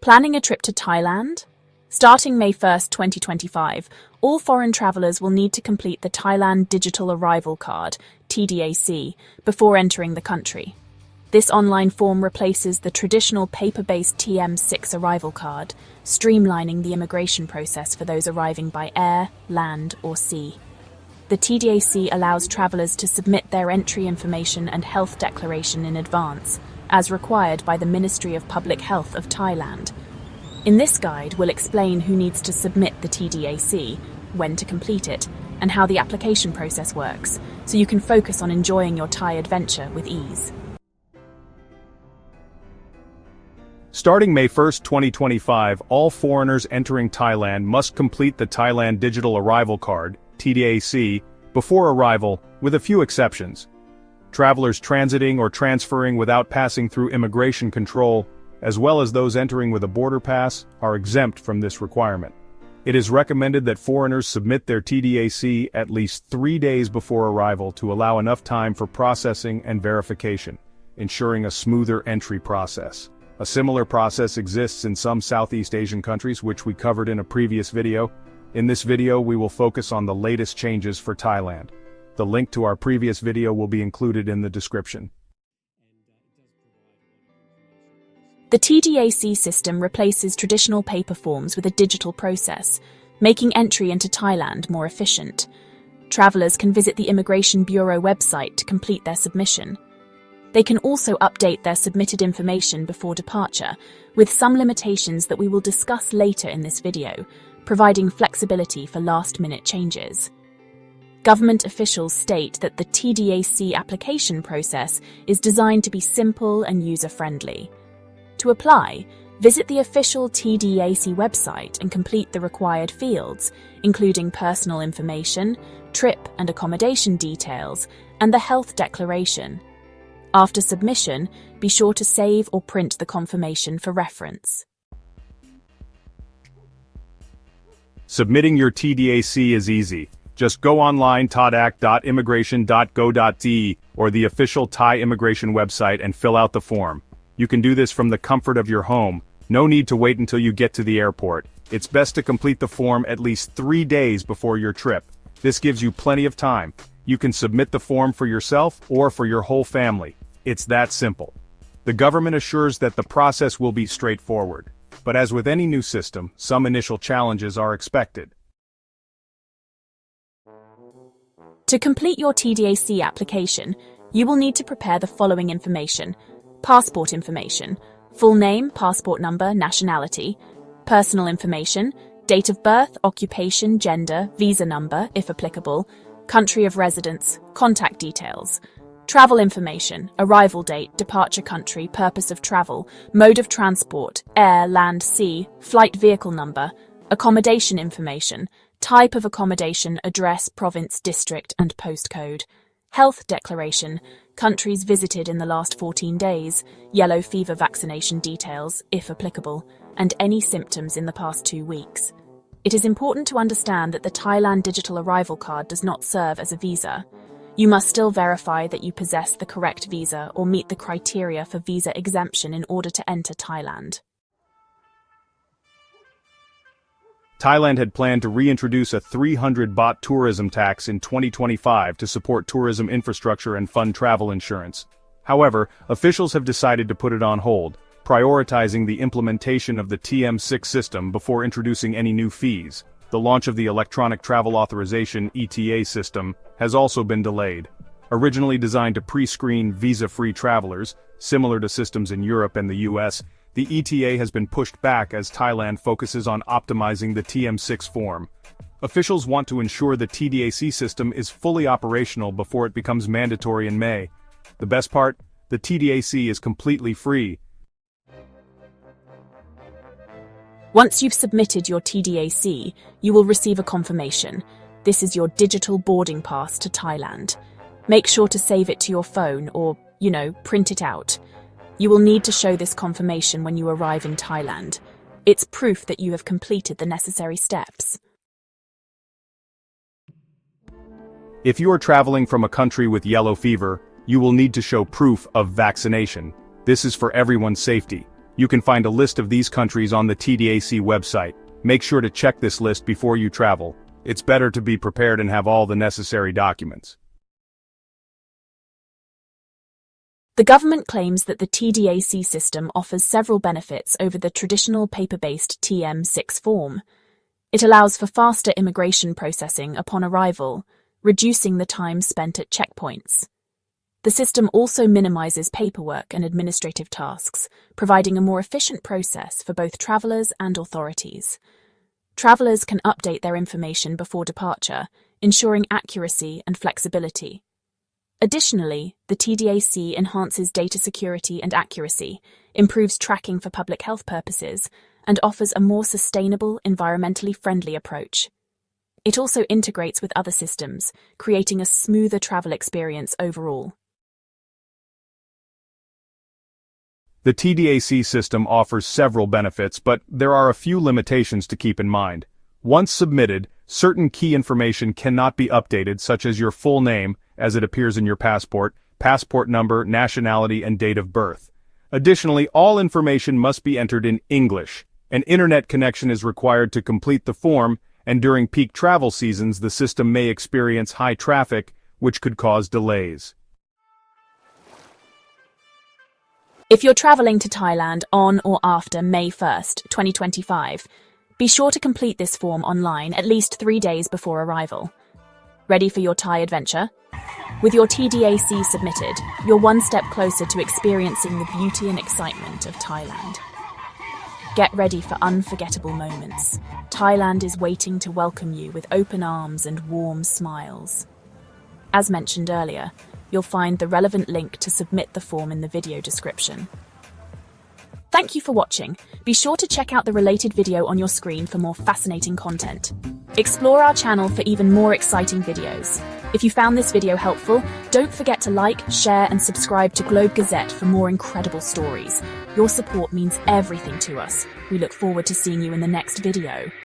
Planning a trip to Thailand? Starting May 1st, 2025, all foreign travelers will need to complete the Thailand Digital Arrival Card, TDAC, before entering the country. This online form replaces the traditional paper-based TM6 arrival card, streamlining the immigration process for those arriving by air, land, or sea. The TDAC allows travelers to submit their entry information and health declaration in advance, as required by the Ministry of Public Health of Thailand. In this guide, we'll explain who needs to submit the TDAC, when to complete it, and how the application process works, so you can focus on enjoying your Thai adventure with ease. Starting May 1, 2025, all foreigners entering Thailand must complete the Thailand Digital Arrival Card, TDAC, before arrival, with a few exceptions. Travelers transiting or transferring without passing through immigration control, as well as those entering with a border pass, are exempt from this requirement. It is recommended that foreigners submit their TDAC at least 3 days before arrival to allow enough time for processing and verification, ensuring a smoother entry process. A similar process exists in some Southeast Asian countries, which we covered in a previous video. In this video, we will focus on the latest changes for Thailand. The link to our previous video will be included in the description. The TDAC system replaces traditional paper forms with a digital process, making entry into Thailand more efficient. Travelers can visit the Immigration Bureau website to complete their submission. They can also update their submitted information before departure, with some limitations that we will discuss later in this video, providing flexibility for last-minute changes. Government officials state that the TDAC application process is designed to be simple and user-friendly. To apply, visit the official TDAC website and complete the required fields, including personal information, trip and accommodation details, and the health declaration. After submission, be sure to save or print the confirmation for reference. Submitting your TDAC is easy. Just go online tdac.immigration.go.de or the official Thai immigration website and fill out the form. You can do this from the comfort of your home. No need to wait until you get to the airport. It's best to complete the form at least 3 days before your trip. This gives you plenty of time. You can submit the form for yourself or for your whole family. It's that simple. The government assures that the process will be straightforward. But as with any new system, some initial challenges are expected. To complete your TDAC application, you will need to prepare the following information: passport information, full name, passport number, nationality; personal information, date of birth, occupation, gender, visa number, if applicable; country of residence, contact details; travel information, arrival date, departure country, purpose of travel, mode of transport, air, land, sea, flight vehicle number; accommodation information, type of accommodation, address, province, district, and postcode; health declaration, countries visited in the last 14 days, yellow fever vaccination details, if applicable, and any symptoms in the past 2 weeks. It is important to understand that the Thailand Digital Arrival Card does not serve as a visa. You must still verify that you possess the correct visa or meet the criteria for visa exemption in order to enter Thailand. Thailand had planned to reintroduce a 300 baht tourism tax in 2025 to support tourism infrastructure and fund travel insurance. However, officials have decided to put it on hold, prioritizing the implementation of the TM6 system before introducing any new fees. The launch of the Electronic Travel Authorization (ETA) system has also been delayed. Originally designed to pre-screen visa-free travelers, similar to systems in Europe and the US, the ETA has been pushed back as Thailand focuses on optimizing the TM6 form. Officials want to ensure the TDAC system is fully operational before it becomes mandatory in May. The best part? The TDAC is completely free. Once you've submitted your TDAC, you will receive a confirmation. This is your digital boarding pass to Thailand. Make sure to save it to your phone or, print it out. You will need to show this confirmation when you arrive in Thailand. It's proof that you have completed the necessary steps. If you are traveling from a country with yellow fever, you will need to show proof of vaccination. This is for everyone's safety. You can find a list of these countries on the TDAC website. Make sure to check this list before you travel. It's better to be prepared and have all the necessary documents. The government claims that the TDAC system offers several benefits over the traditional paper-based TM6 form. It allows for faster immigration processing upon arrival, reducing the time spent at checkpoints. The system also minimizes paperwork and administrative tasks, providing a more efficient process for both travelers and authorities. Travelers can update their information before departure, ensuring accuracy and flexibility. Additionally, the TDAC enhances data security and accuracy, improves tracking for public health purposes, and offers a more sustainable, environmentally friendly approach. It also integrates with other systems, creating a smoother travel experience overall. The TDAC system offers several benefits, but there are a few limitations to keep in mind. Once submitted, certain key information cannot be updated, such as your full name, as it appears in your passport, passport number, nationality, and date of birth. Additionally, all information must be entered in English. An internet connection is required to complete the form, and during peak travel seasons, the system may experience high traffic, which could cause delays. If you're traveling to Thailand on or after May 1st, 2025, be sure to complete this form online at least 3 days before arrival. Ready for your Thai adventure? With your TDAC submitted, you're one step closer to experiencing the beauty and excitement of Thailand. Get ready for unforgettable moments. Thailand is waiting to welcome you with open arms and warm smiles. As mentioned earlier, you'll find the relevant link to submit the form in the video description. Thank you for watching. Be sure to check out the related video on your screen for more fascinating content. Explore our channel for even more exciting videos. If you found this video helpful, don't forget to like, share, and subscribe to Globe Gazette for more incredible stories. Your support means everything to us. We look forward to seeing you in the next video.